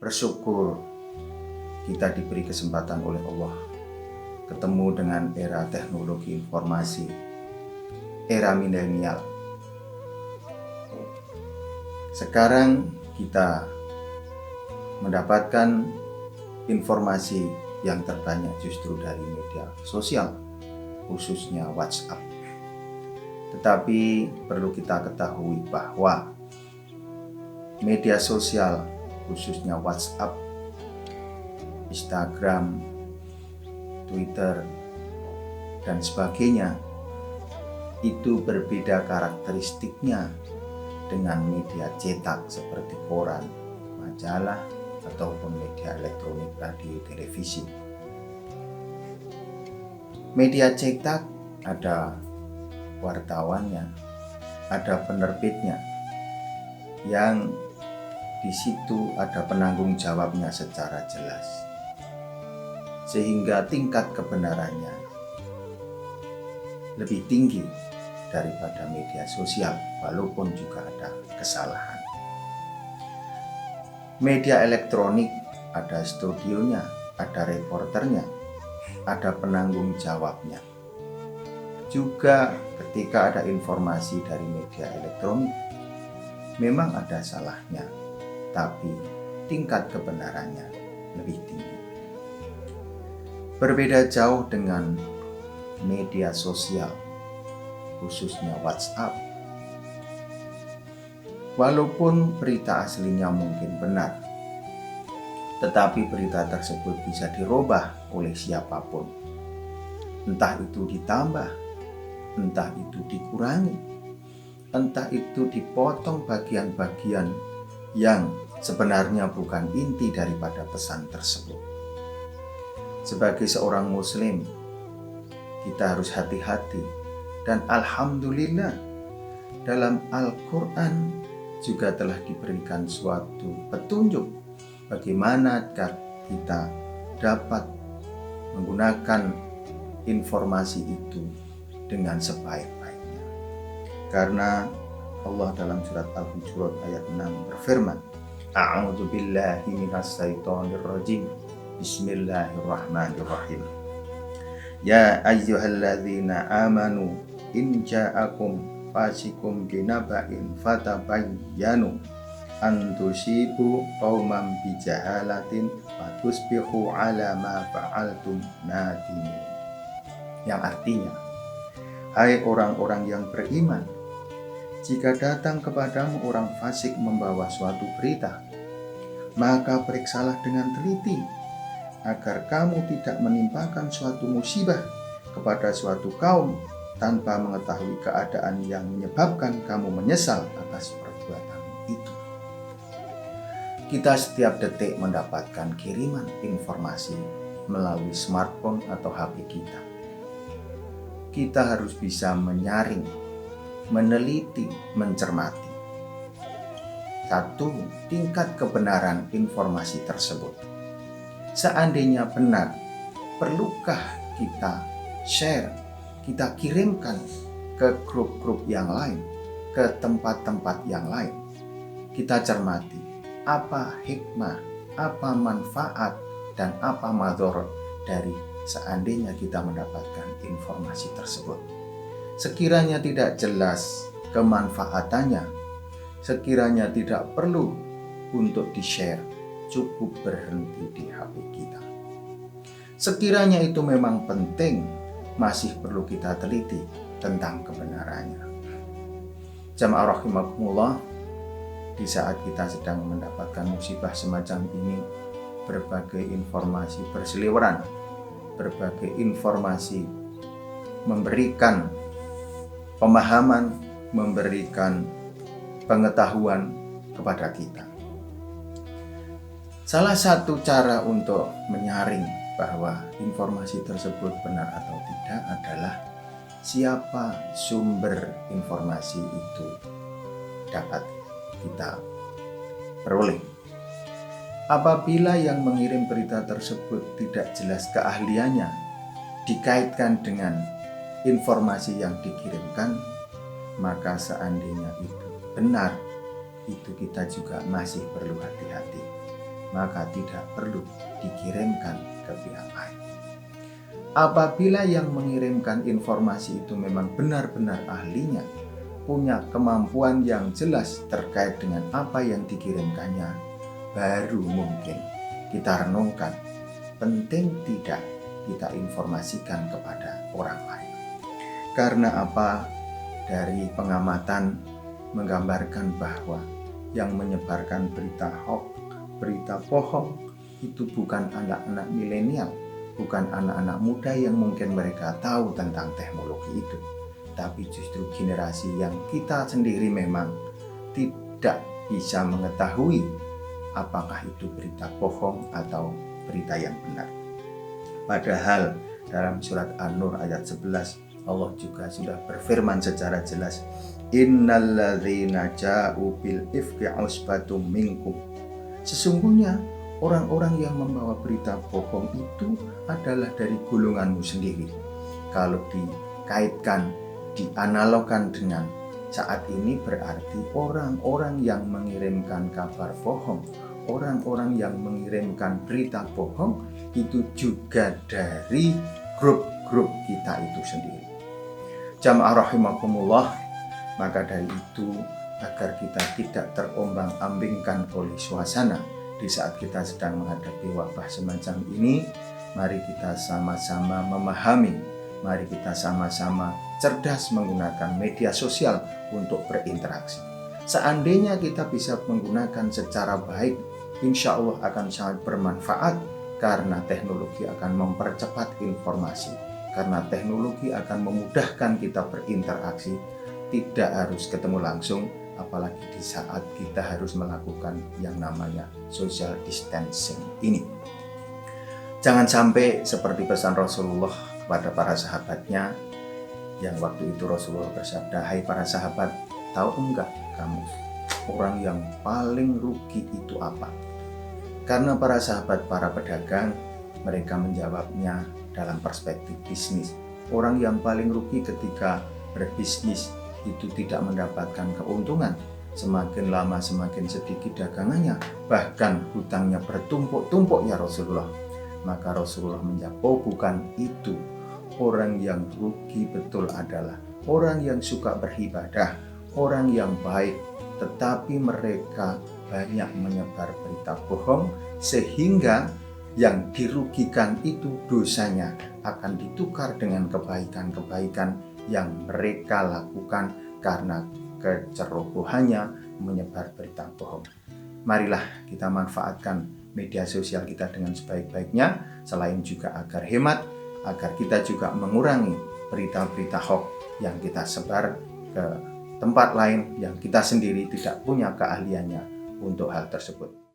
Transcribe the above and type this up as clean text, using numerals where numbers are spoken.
Bersyukur kita diberi kesempatan oleh Allah ketemu dengan era teknologi informasi, era milenial. Sekarang kita mendapatkan informasi yang terbanyak justru dari media sosial, khususnya WhatsApp. Tetapi perlu kita ketahui bahwa media sosial, khususnya WhatsApp, Instagram, Twitter, dan sebagainya, itu berbeda karakteristiknya dengan media cetak seperti koran, majalah, ataupun media elektronik, radio, televisi. Media cetak ada wartawannya, ada penerbitnya, yang di situ ada penanggung jawabnya secara jelas, sehingga tingkat kebenarannya lebih tinggi daripada media sosial, walaupun juga ada kesalahan. Media elektronik ada studionya, ada reporternya, ada penanggung jawabnya. Juga ketika ada informasi dari media elektronik, memang ada salahnya, tapi tingkat kebenarannya lebih tinggi. Berbeda jauh dengan media sosial, khususnya WhatsApp. Walaupun berita aslinya mungkin benar, tetapi berita tersebut bisa dirubah oleh siapapun. Entah itu ditambah, entah itu dikurangi, entah itu dipotong bagian-bagian yang sebenarnya bukan inti daripada pesan tersebut. Sebagai seorang muslim, kita harus hati-hati, dan alhamdulillah dalam Al-Quran juga telah diberikan suatu petunjuk bagaimana kita dapat menggunakan informasi itu dengan sebaik-baiknya. Karena Allah dalam surat Al-Hujurat ayat 6 berfirman, A'udzu billahi minas syaitonir rajim. Bismillahirrahmanirrahim. Ya ayyuhalladzina amanu in ja'akum fasikum binaba'in fatabayyanu an tusibu qauman bijahalatin fatusbihu ala ma fa'altum nadimin. Yang artinya, hai orang-orang yang beriman, jika datang kepadamu orang fasik membawa suatu berita, maka periksalah dengan teliti, agar kamu tidak menimpakan suatu musibah kepada suatu kaum tanpa mengetahui keadaan yang menyebabkan kamu menyesal atas perbuatan itu. Kita setiap detik mendapatkan kiriman informasi melalui smartphone atau HP kita. Kita harus bisa menyaring, meneliti, mencermati. Satu, tingkat kebenaran informasi tersebut. Seandainya benar, perlukah kita share, kita kirimkan ke grup-grup yang lain, ke tempat-tempat yang lain? Kita cermati apa hikmah, apa manfaat, dan apa madharat dari seandainya kita mendapatkan informasi tersebut. Sekiranya tidak jelas kemanfaatannya, sekiranya tidak perlu untuk di-share, cukup berhenti di HP kita. Sekiranya itu memang penting, masih perlu kita teliti tentang kebenarannya. Jamaah rahimakumullah, di saat kita sedang mendapatkan musibah semacam ini, berbagai informasi berseliweran, berbagai informasi memberikan pemahaman, memberikan pengetahuan kepada kita. Salah satu cara untuk menyaring bahwa informasi tersebut benar atau tidak adalah siapa sumber informasi itu dapat kita peroleh. Apabila yang mengirim berita tersebut tidak jelas keahliannya dikaitkan dengan informasi yang dikirimkan, maka seandainya itu benar, itu kita juga masih perlu hati-hati. maka tidak perlu dikirimkan ke pihak lain. Apabila yang mengirimkan informasi itu memang benar-benar ahlinya, punya kemampuan yang jelas terkait dengan apa yang dikirimkannya, baru mungkin kita renungkan penting tidak kita informasikan kepada orang lain. Karena apa? Dari pengamatan menggambarkan bahwa yang menyebarkan berita hoax, berita bohong itu bukan anak-anak milenial, bukan anak-anak muda yang mungkin mereka tahu tentang teknologi itu, tapi justru generasi yang kita sendiri memang tidak bisa mengetahui apakah itu berita bohong atau berita yang benar. Padahal dalam surat An-Nur ayat 11 Allah juga sudah berfirman secara jelas, innalladzina ja'u bil ifki usbatum minkum. Sesungguhnya orang-orang yang membawa berita bohong itu adalah dari golonganmu sendiri. Kalau dikaitkan, dianalogkan dengan saat ini, berarti orang-orang yang mengirimkan kabar bohong, orang-orang yang mengirimkan berita bohong itu juga dari grup-grup kita itu sendiri. Jamaah rahimakumullah, maka dari itu agar kita tidak terombang-ambingkan oleh suasana di saat kita sedang menghadapi wabah semacam ini, mari kita sama-sama memahami, mari kita sama-sama cerdas menggunakan media sosial untuk berinteraksi. Seandainya kita bisa menggunakan secara baik, insya Allah akan sangat bermanfaat karena teknologi akan mempercepat informasi, karena teknologi akan memudahkan kita berinteraksi, tidak harus ketemu langsung, apalagi di saat kita harus melakukan yang namanya social distancing ini. Jangan sampai seperti pesan Rasulullah kepada para sahabatnya, yang waktu itu Rasulullah bersabda, hai para sahabat, tahu enggak kamu orang yang paling rugi itu apa? Karena para sahabat, para pedagang, mereka menjawabnya dalam perspektif bisnis. Orang yang paling rugi ketika berbisnis itu tidak mendapatkan keuntungan. Semakin lama semakin sedikit dagangannya, bahkan hutangnya bertumpuk-tumpuk ya Rasulullah. Maka Rasulullah menjawab, oh bukan itu. Orang yang rugi betul adalah orang yang suka beribadah, orang yang baik, tetapi mereka banyak menyebar berita bohong, sehingga yang dirugikan itu dosanya akan ditukar dengan kebaikan-kebaikan yang mereka lakukan karena kecerobohannya menyebar berita bohong. Marilah kita manfaatkan media sosial kita dengan sebaik-baiknya, selain juga agar hemat, agar kita juga mengurangi berita-berita hoax yang kita sebar ke tempat lain yang kita sendiri tidak punya keahliannya untuk hal tersebut.